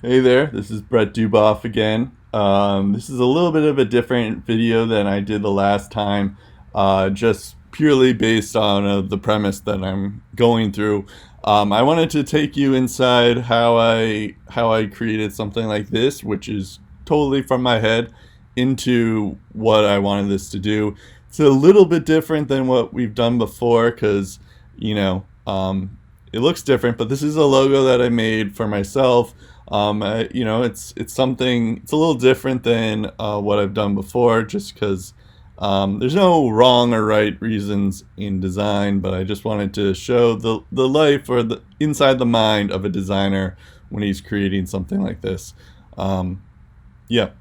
Hey there, this is Brett Duboff again. This is a little bit of a different video than I did the last time, just purely based on the premise that I'm going through. I wanted to take you inside how I created something like this, which is totally from my head, into what I wanted this to do. It's a little bit different than what we've done before because, you know, it looks different, but this is a logo that I made for myself. It's something. It's a little different than what I've done before, just because there's no wrong or right reasons in design. But I just wanted to show the life or the inside the mind of a designer when he's creating something like this. Um, yeah.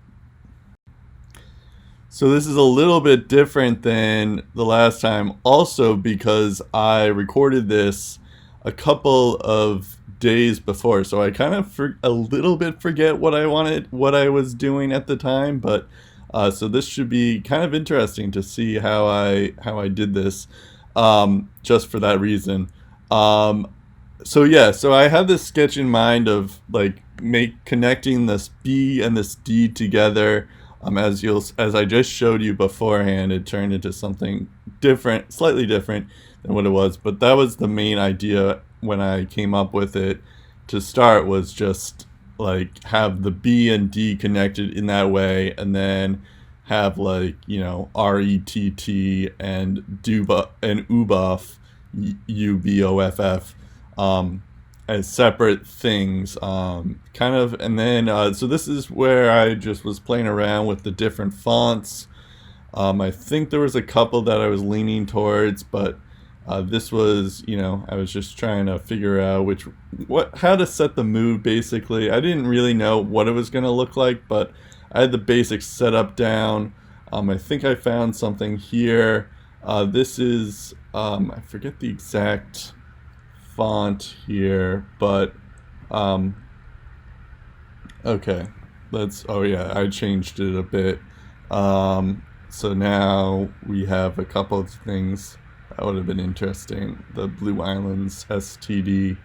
So this is a little bit different than the last time, also because I recorded this a couple of days before. So I kind of a little bit forget what I wanted, what I was doing at the time. But so this should be kind of interesting to see how I did this, just for that reason. Um, so yeah, so I had this sketch in mind of like make connecting this B and this D together. As I just showed you beforehand, it turned into something different, slightly different than what it was. But that was the main idea when I came up with it to start, was just like have the B and D connected in that way, and then have like RETT and Duba and Uboff, UBOFF, um, as separate things, kind of. And then so this is where I just was playing around with the different fonts. I think there was a couple that I was leaning towards, but this was, I was just trying to figure out how to set the mood. Basically, I didn't really know what it was going to look like, but I had the basics set up down. I think I found something here. This is, I forget the exact font here, but um, okay. Oh yeah, I changed it a bit. So now we have a couple of things that would have been interesting. The Blue Islands STD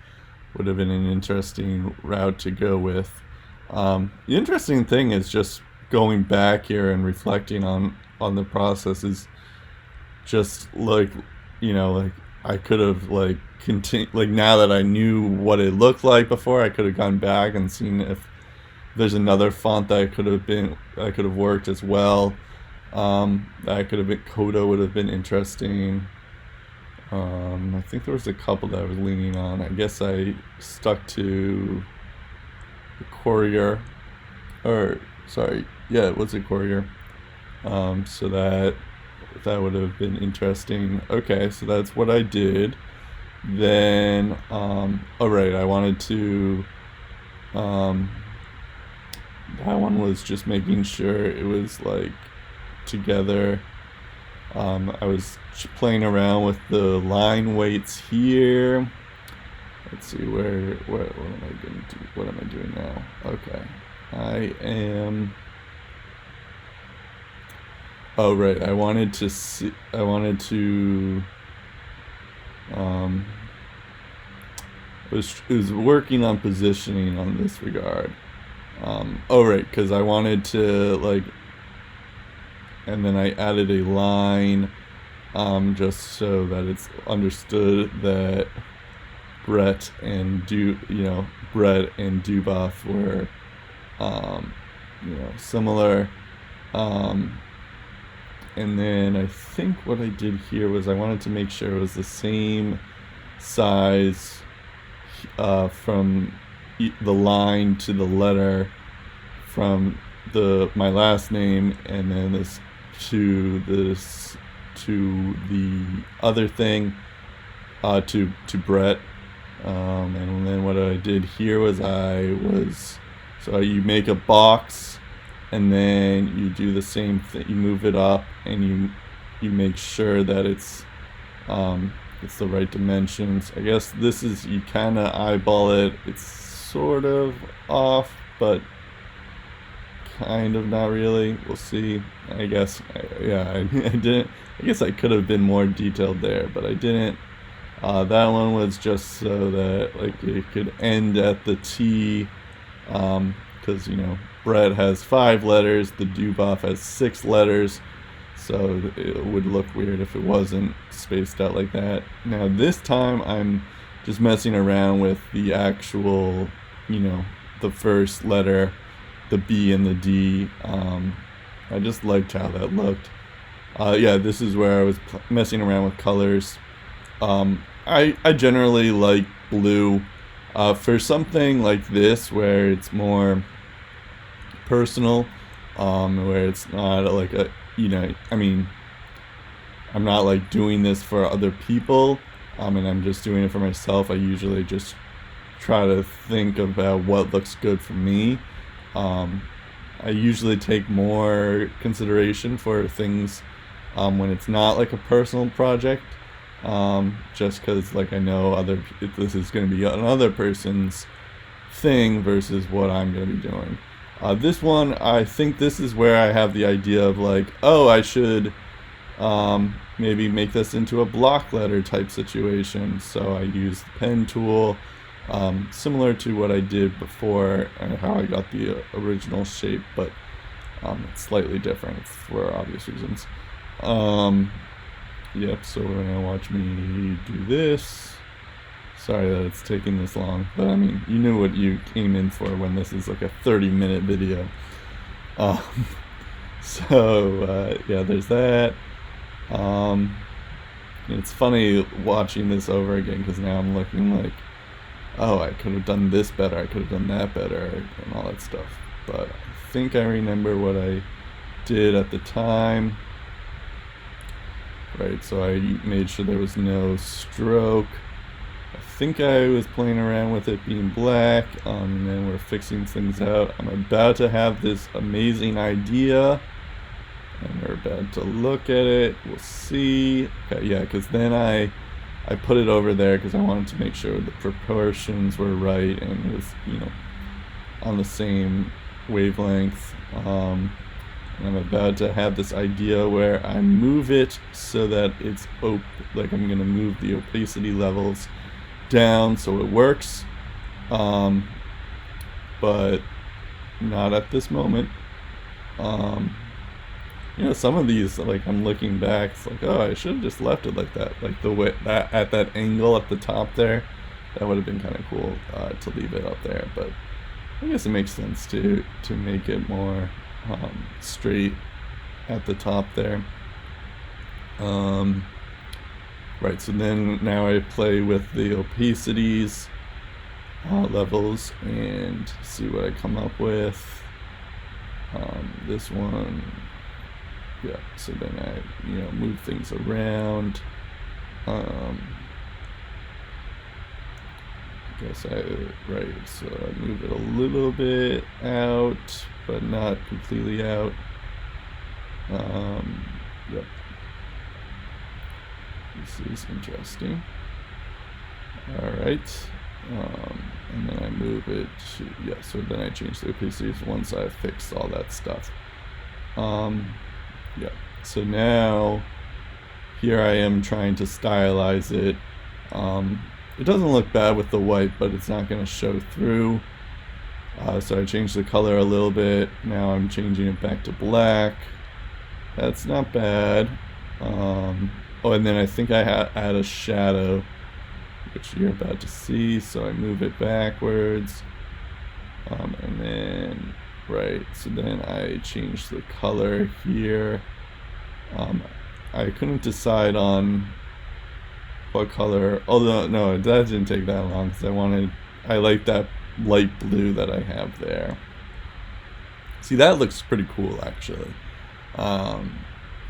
would have been an interesting route to go with. The interesting thing is just going back here and reflecting on the process is just like I could have like continue, like now that I knew what it looked like before, I could have gone back and seen if there's another font that I could have worked as well. That could have been Coda would have been interesting. I think there was a couple that I was leaning on. I guess I stuck to the Courier, or sorry, yeah, it was a Courier. So that would have been interesting. Okay, so that's what I did. Then, all right, I wanted to. Um, that one was just making sure it was like together. I was playing around with the line weights here. Let's see what am I going to do? What am I doing now? Okay, I am. Oh right, I wanted to see. I wanted to. Um, was working on positioning on this regard. Oh right, because I wanted to like, and then I added a line, just so that it's understood that Brett and Duboff were, um, similar. Um, and then I think what I did here was I wanted to make sure it was the same size, from the line to the letter, from the my last name, and then this to the other thing, to Brett. And then what I did here was so you make a box, and then you do the same thing. You move it up, and you make sure that it's the right dimensions. I guess this is, you kind of eyeball it. It's sort of off, but kind of not really. We'll see. I guess. Yeah, I didn't. I guess I could have been more detailed there, but I didn't. That one was just so that like it could end at the T, because Brett has 5 letters, the Duboff has 6 letters, so it would look weird if it wasn't spaced out like that. Now this time I'm just messing around with the actual, the first letter, the B and the D. I just liked how that looked. Yeah, this is where I was messing around with colors. I generally like blue. For something like this where it's more personal, where it's not like I'm not like doing this for other people, and I'm just doing it for myself. I usually just try to think about what looks good for me. I usually take more consideration for things when it's not like a personal project, just because like I know this is going to be another person's thing versus what I'm going to be doing. This one, I think this is where I have the idea of like, oh, I should maybe make this into a block letter type situation. So I use the pen tool, similar to what I did before and how I got the original shape, but it's slightly different for obvious reasons. Yep, so we're gonna watch me do this. Sorry that it's taking this long, but I mean, you knew what you came in for when this is like a 30-minute video. Yeah, there's that. It's funny watching this over again because now I'm looking like, oh, I could have done this better, I could have done that better, and all that stuff. But I think I remember what I did at the time. Right, so I made sure there was no stroke. I think I was playing around with it being black, and then we're fixing things out. I'm about to have this amazing idea, and we're about to look at it. We'll see. Okay, yeah, because then I put it over there because I wanted to make sure the proportions were right and it was, on the same wavelength. And I'm about to have this idea where I move it so that it's like I'm going to move the opacity levels down so it works, but not at this moment. Some of these, like I'm looking back, it's like, oh, I should have just left it like that, like the way that at that angle at the top there. That would have been kind of cool to leave it up there, but I guess it makes sense to make it more straight at the top there. Right, so then now I play with the opacities levels and see what I come up with. This one, yeah, so then I move things around. I guess right, so I move it a little bit out, but not completely out. Yep. This is interesting. Alright. And then I move it to, yeah, so then I change the opacity once I've fixed all that stuff. Yeah, so now here I am trying to stylize it. It doesn't look bad with the white, but it's not going to show through. So I changed the color a little bit. Now I'm changing it back to black. That's not bad. Oh, and then I think I add a shadow, which you're about to see. So I move it backwards. And then, right, so then I change the color here. I couldn't decide on what color, although no, that didn't take that long because I like that light blue that I have there. See, that looks pretty cool actually,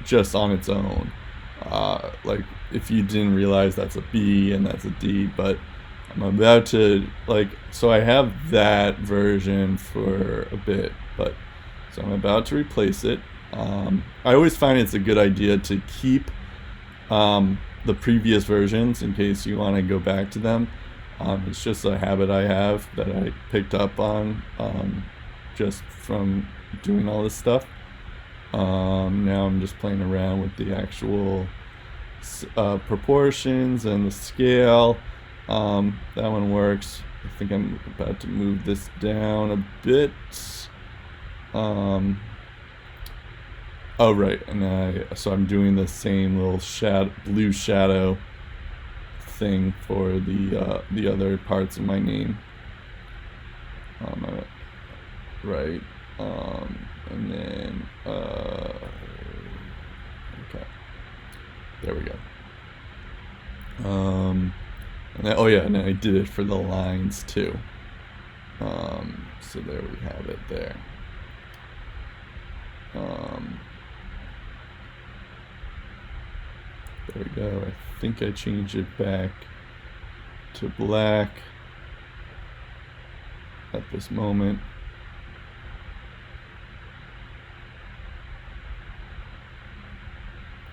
just on its own. Like if you didn't realize that's a B and that's a D, but I'm about to, like, so I have that version for a bit, but so I'm about to replace it. I always find it's a good idea to keep the previous versions in case you want to go back to them. It's just a habit I have that I picked up on just from doing all this stuff. Now I'm just playing around with the actual proportions and the scale. That one works. I think I'm about to move this down a bit. Oh right, and so I'm doing the same little blue shadow thing for the other parts of my name. Right, and then okay, there we go. And then, oh yeah, and then I did it for the lines too. So there we have it there. There we go. I think I changed it back to black at this moment.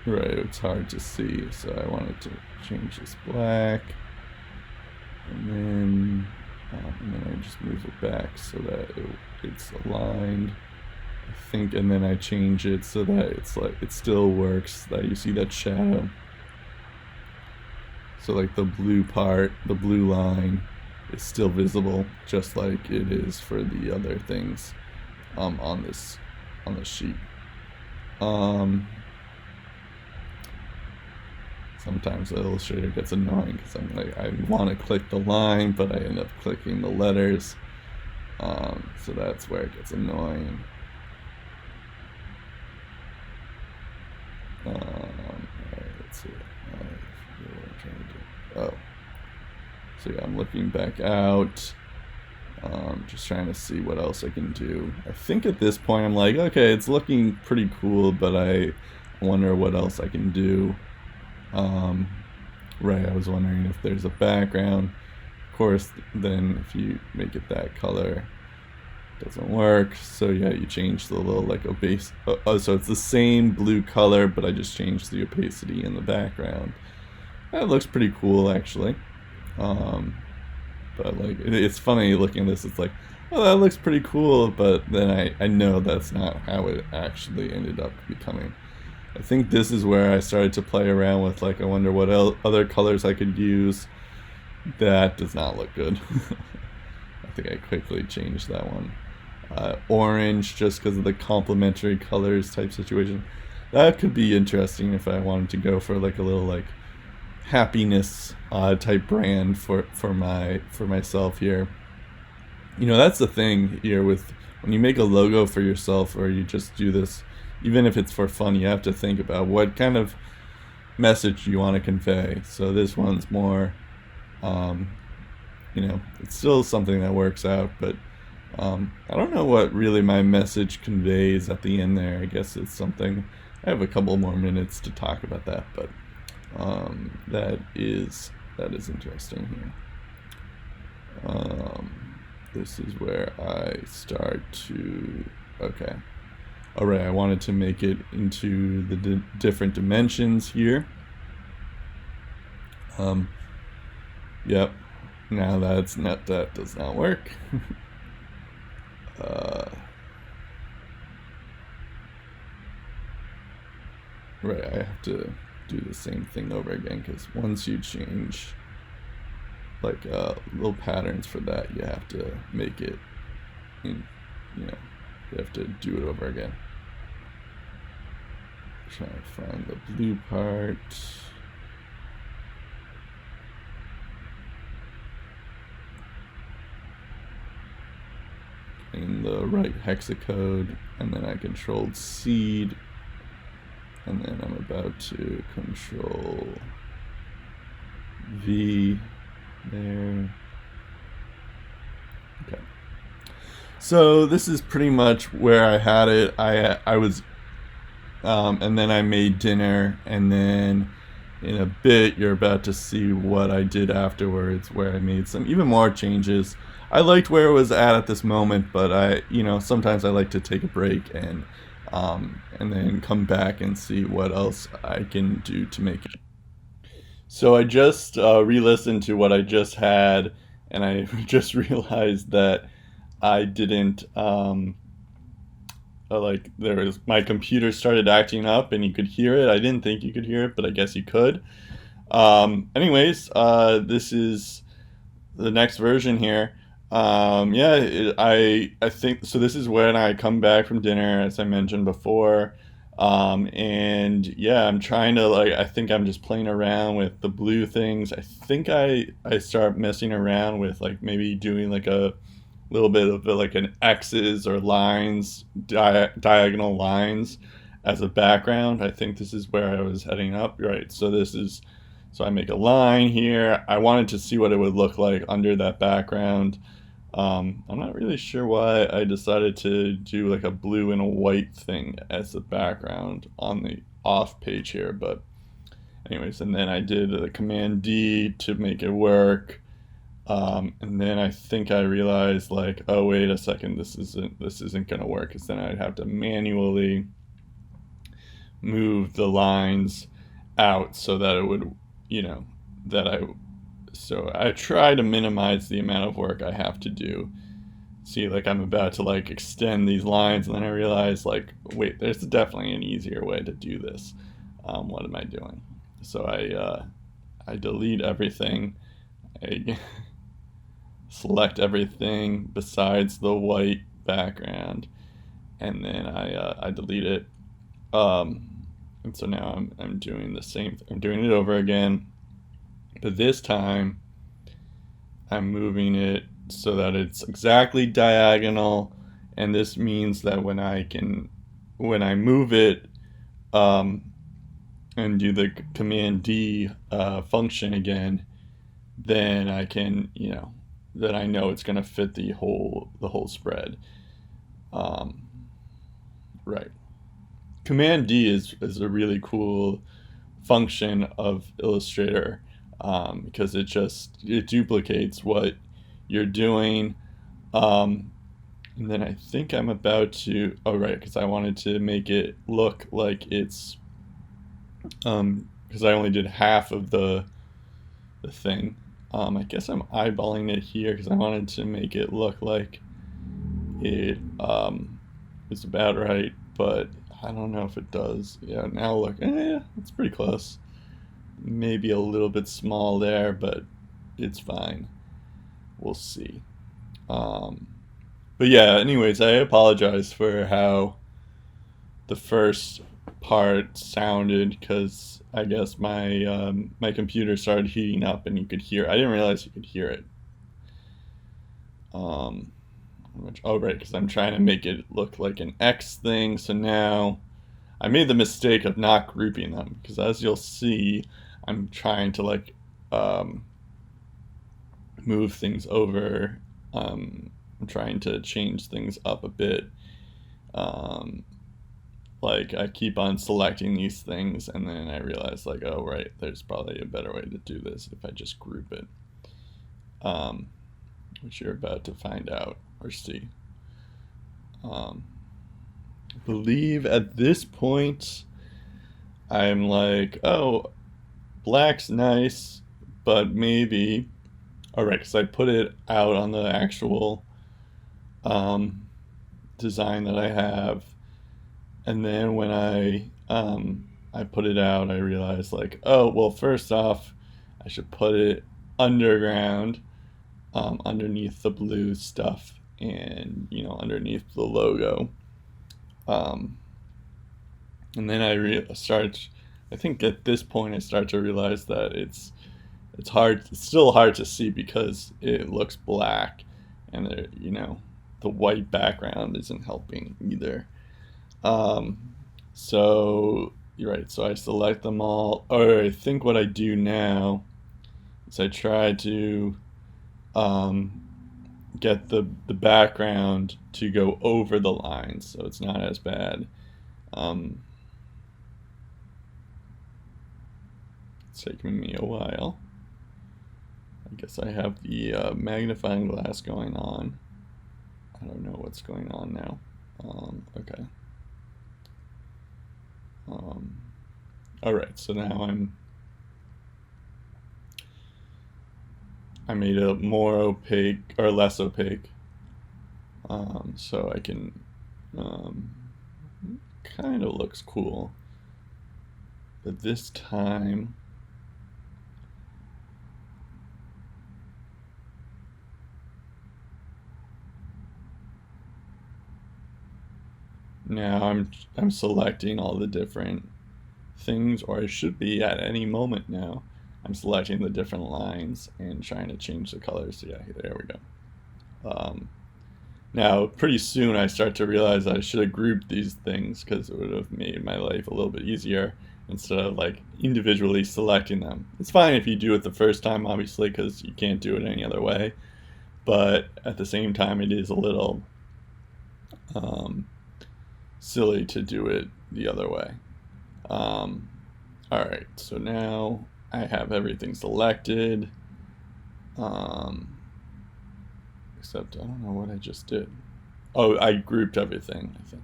Right, it's hard to see, so I wanted to change this black, and then I just move it back so that it's aligned, I think, and then I change it so that it's like it still works, that you see that shadow. So like the blue part, the blue line is still visible, just like it is for the other things on this sheet. Sometimes Illustrator gets annoying because I'm like, I want to click the line, but I end up clicking the letters. So that's where it gets annoying. Alright, let's see. What I'm trying to do. Oh. So yeah, I'm looking back out. Just trying to see what else I can do. I think at this point I'm like, okay, it's looking pretty cool, but I wonder what else I can do. Right, I was wondering if there's a background. Of course, then if you make it that color, it doesn't work. So yeah, you change the little like opaque. So it's the same blue color, but I just changed the opacity in the background. That looks pretty cool, actually. But like, it's funny looking at this. It's like, oh, that looks pretty cool, but then I know that's not how it actually ended up becoming. I think this is where I started to play around with, like, I wonder what other colors I could use. That does not look good. I think I quickly changed that one. Orange, just because of the complementary colors type situation. That could be interesting if I wanted to go for like a little like happiness type brand for myself here. You know, that's the thing here with when you make a logo for yourself, or you just do this. Even if it's for fun, you have to think about what kind of message you want to convey. So this one's more, you know, it's still something that works out, but I don't know what really my message conveys at the end there. I guess it's something, I have a couple more minutes to talk about that, but that is interesting here. This is where I start to, okay. Alright, I wanted to make it into the different dimensions here. Yep. Now that does not work. Right, I have to do the same thing over again, because once you change like little patterns for that, you have to make it in, you know, you have to do it over again. Trying to find the blue part. In the right hexacode, and then I controlled seed, and then I'm about to control V there. Okay. So this is pretty much where I had it. I was, and then I made dinner, and then in a bit you're about to see what I did afterwards, where I made some even more changes. I liked where it was at this moment, but you know, sometimes I like to take a break and then come back and see what else I can do to make it. So I just re-listened to what I just had, and I just realized that I didn't like, my computer started acting up and you could hear it. I didn't think you could hear it, but I guess you could. Anyways, this is the next version here. Yeah, I think so. This is when I come back from dinner, as I mentioned before. And yeah, I'm trying to like. I think I'm just playing around with the blue things. I think I start messing around with like maybe doing like a little bit of like an X's or lines, diagonal lines as a background. I think this is where I was heading up. Right. So this is, so I make a line here. I wanted to see what it would look like under that background. I'm not really sure why I decided to do like a blue and a white thing as the background on the off page here, but anyways, and then I did the Command D to make it work. And then I think I realized like, oh wait a second, this isn't gonna work, because then I'd have to manually move the lines out so that it would, you know, that I so I try to minimize the amount of work I have to do. See, like I'm about to like extend these lines, and then I realize like, wait, there's definitely an easier way to do this. What am I doing? So I delete everything. I select everything besides the white background, and then I delete it. And so now I'm doing the same. I'm doing it over again, but this time I'm moving it so that it's exactly diagonal, and this means that when I move it, um, and do the Command D function again, then I can, then I know it's going to fit the whole spread. Um, right. Command D is a really cool function of Illustrator, because it duplicates what you're doing. Um, and then I think I'm about to, oh right, because I wanted to make it look like it's, because I only did half of the thing. I guess I'm eyeballing it here because I wanted to make it look like it is about right, but I don't know if it does. Yeah, now look, it's pretty close. Maybe a little bit small there, but it's fine. We'll see. Um, but yeah, anyways, I apologize for how the first part sounded, because I guess my computer started heating up and you could hear. I didn't realize you could hear it. Oh right, because I'm trying to make it look like an X thing. So now I made the mistake of not grouping them, because as you'll see, I'm trying to like um, move things over. I'm trying to change things up a bit. Um, like I keep on selecting these things, and then I realize like, oh right, there's probably a better way to do this if I just group it, um, which you're about to find out or see. I believe at this point I'm like, oh, black's nice, but maybe, all right, because I put it out on the actual um, design that I have. And then when I put it out, I realized like, oh well, first off, I should put it underground, underneath the blue stuff, and underneath the logo. Um, and then start. I think at this point I start to realize that it's hard. It's still hard to see because it looks black, and the white background isn't helping either. Um, so you're right. So I select them all. Or I think what I do now is I try to um, get the background to go over the lines, so it's not as bad. Um, it's taking me a while. I guess I have the magnifying glass going on. I don't know what's going on now. Okay. All right, so now I made it more opaque or less opaque, so I can kind of looks cool, but this time now I'm selecting all the different things, or I should be at any moment now. I'm selecting the different lines and trying to change the colors. So yeah, there we go. Now, pretty soon I start to realize I should have grouped these things because it would have made my life a little bit easier instead of like individually selecting them. It's fine if you do it the first time, obviously, because you can't do it any other way. But at the same time, it is a little silly to do it the other way. Alright, so now I have everything selected. Except I don't know what I just did. Oh, I grouped everything, I think.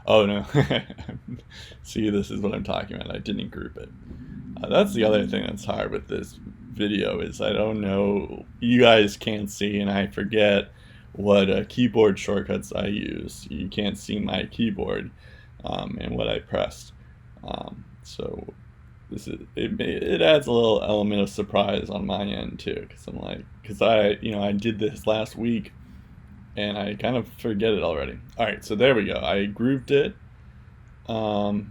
Oh no. See, this is what I'm talking about. I didn't group it. That's the other thing that's hard with this video is I don't know, you guys can't see and I forget what keyboard shortcuts I use. You can't see my keyboard and what I pressed. So this is it adds a little element of surprise on my end too, because I did this last week and I kind of forget it already. All right, so there we go. I grouped it, or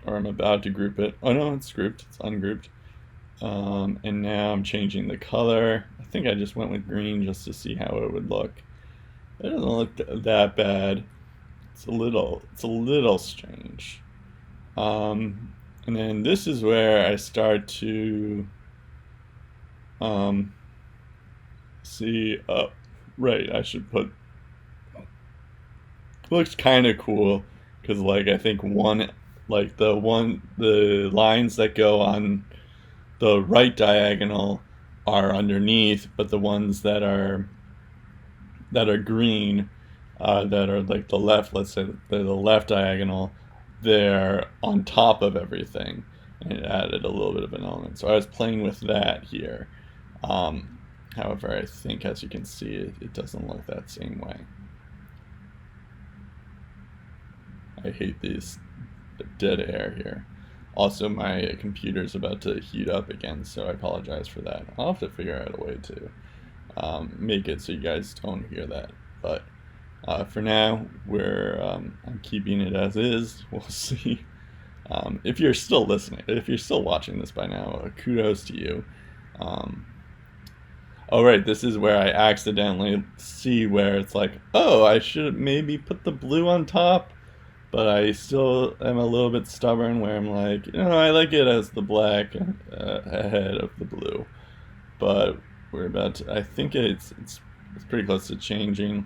I'm about to group it. Oh no, it's grouped. It's ungrouped. And now I'm changing the color. I think I just went with green just to see how it would look. It doesn't look that bad. It's a little strange. And then this is where I start to see, right, I should put, looks kind of cool, because like I think the lines that go on the right diagonal are underneath, but the ones that are green, that are like the left, let's say they're the left diagonal, they're on top of everything, and it added a little bit of an element. So I was playing with that here. However, I think as you can see, it doesn't look that same way. I hate these dead air here. Also, my computer's about to heat up again, so I apologize for that. I'll have to figure out a way to make it so you guys don't hear that. But for now, I'm keeping it as is. We'll see. If you're still listening, if you're still watching this by now, kudos to you. Oh right, this is where I accidentally see where it's like, oh, I should maybe put the blue on top, but I still am a little bit stubborn where I'm like, I like it as the black ahead of the blue. But we're about to, I think it's pretty close to changing.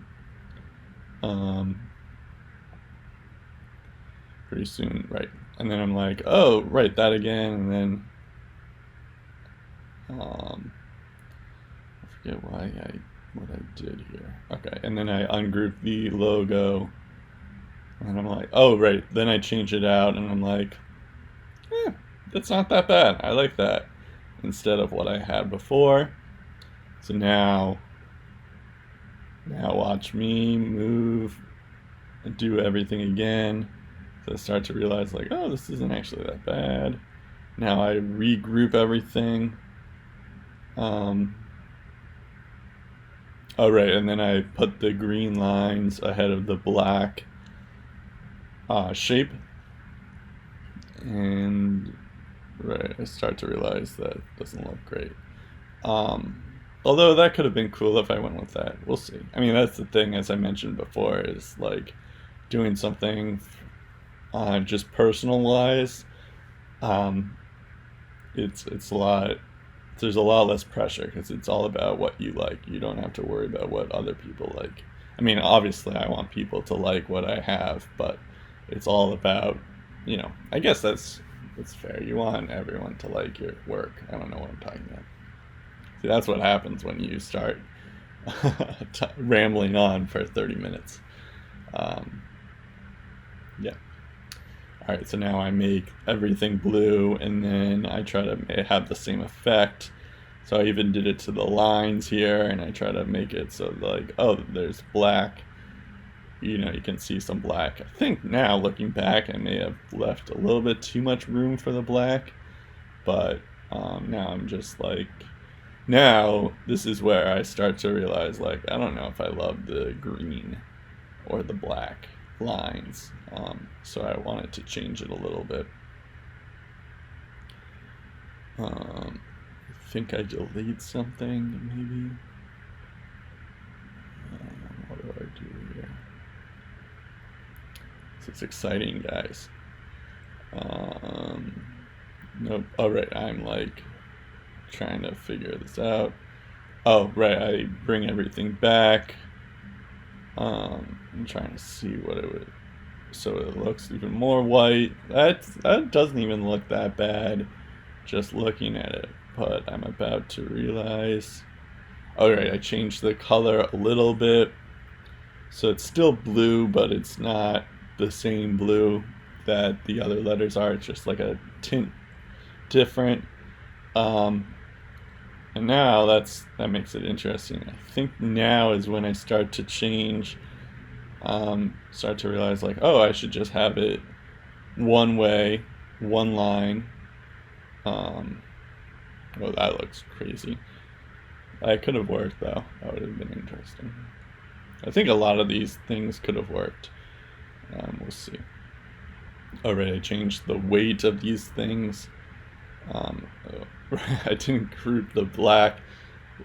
Pretty soon, right? And then I'm like, oh, right, that again, and then I forget what I did here. Okay, and then I ungroup the logo, and I'm like, oh, right. Then I change it out, and I'm like, that's not that bad. I like that instead of what I had before. So now watch me move and do everything again. So I start to realize like, oh, this isn't actually that bad. Now I regroup everything. Oh right, and then I put the green lines ahead of the black shape. And right, I start to realize that doesn't look great. Although that could have been cool if I went with that. We'll see. I mean, that's the thing, as I mentioned before, is like doing something just personal wise. It's a lot. There's a lot less pressure because it's all about what you like. You don't have to worry about what other people like. I mean, obviously, I want people to like what I have, but it's all about, I guess that's fair. You want everyone to like your work. I don't know what I'm talking about. See, that's what happens when you start rambling on for 30 minutes. Yeah. All right, so now I make everything blue, and then I try to have the same effect. So I even did it to the lines here, and I try to make it so like, oh, there's black. You can see some black. I think now, looking back, I may have left a little bit too much room for the black, but now I'm just like, now this is where I start to realize, like, I don't know if I love the green or the black. lines. So I wanted to change it a little bit. I think I delete something, maybe. What do I do here? This is exciting, guys. Nope. All right, I'm like trying to figure this out. Oh, right, I bring everything back. I'm trying to see what it would, so it looks even more white. That doesn't even look that bad, just looking at it. But I'm about to realize. Alright, I changed the color a little bit, so it's still blue, but it's not the same blue that the other letters are. It's just like a tint different. And now that makes it interesting. I think now is when I start to change, start to realize like, oh, I should just have it one way, one line. Oh, that looks crazy. That could have worked though. That would have been interesting. I think a lot of these things could have worked. We'll see. Alright, I changed the weight of these things. I didn't group the black.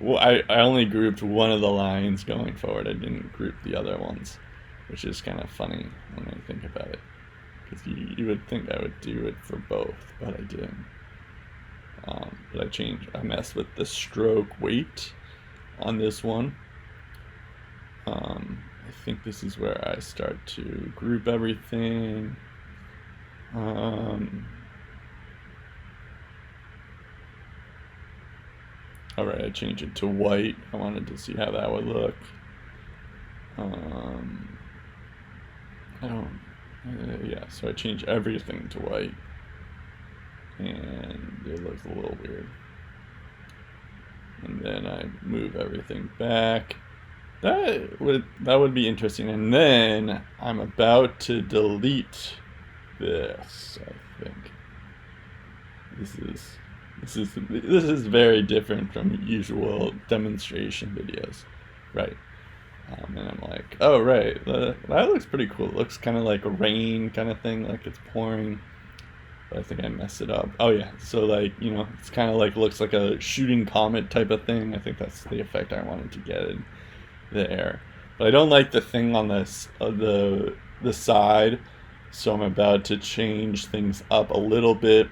Well, I only grouped one of the lines going forward. I didn't group the other ones, which is kind of funny when I think about it. Because you would think I would do it for both, but I didn't. But I messed with the stroke weight on this one. I think this is where I start to group everything. Alright, I changed it to white. I wanted to see how that would look. Yeah, so I changed everything to white. And it looks a little weird. And then I move everything back. That would be interesting. And then I'm about to delete this, I think. This is very different from usual demonstration videos, right? And I'm like, oh right, that looks pretty cool. It looks kind of like a rain kind of thing, like it's pouring. But I think I messed it up. Oh yeah, so like, you know, it's kind of like looks like a shooting comet type of thing. I think that's the effect I wanted to get in there. But I don't like the thing on this the side, so I'm about to change things up a little bit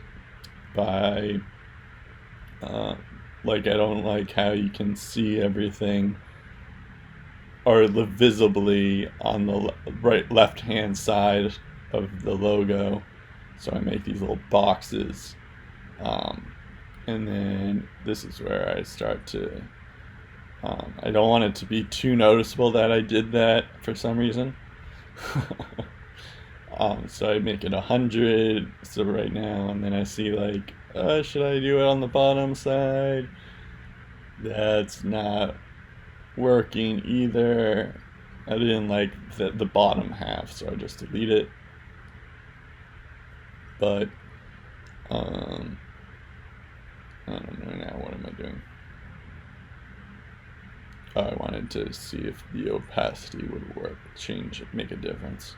by like I don't like how you can see everything or visibly on the left hand side of the logo. So I make these little boxes, and then this is where I start to, I don't want it to be too noticeable that I did that for some reason. So I make it 100, so right now, and then I see like, should I do it on the bottom side? That's not working either. I didn't like the bottom half, so I just delete it. But I don't know now, what am I doing? Oh, I wanted to see if the opacity would work, change it, make a difference.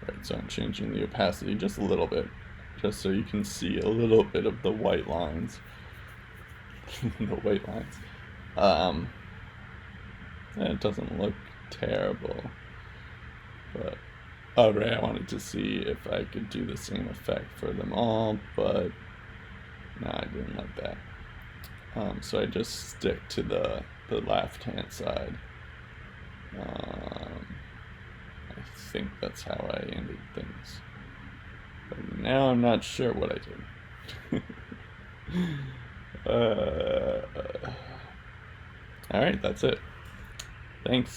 Right, so I'm changing the opacity just a little bit, just so you can see a little bit of the white lines. The white lines. It doesn't look terrible, but right, I wanted to see if I could do the same effect for them all, but no, I didn't like that. So I just stick to the left hand side. I think that's how I ended things, but now I'm not sure what I did. Alright, that's it. Thanks.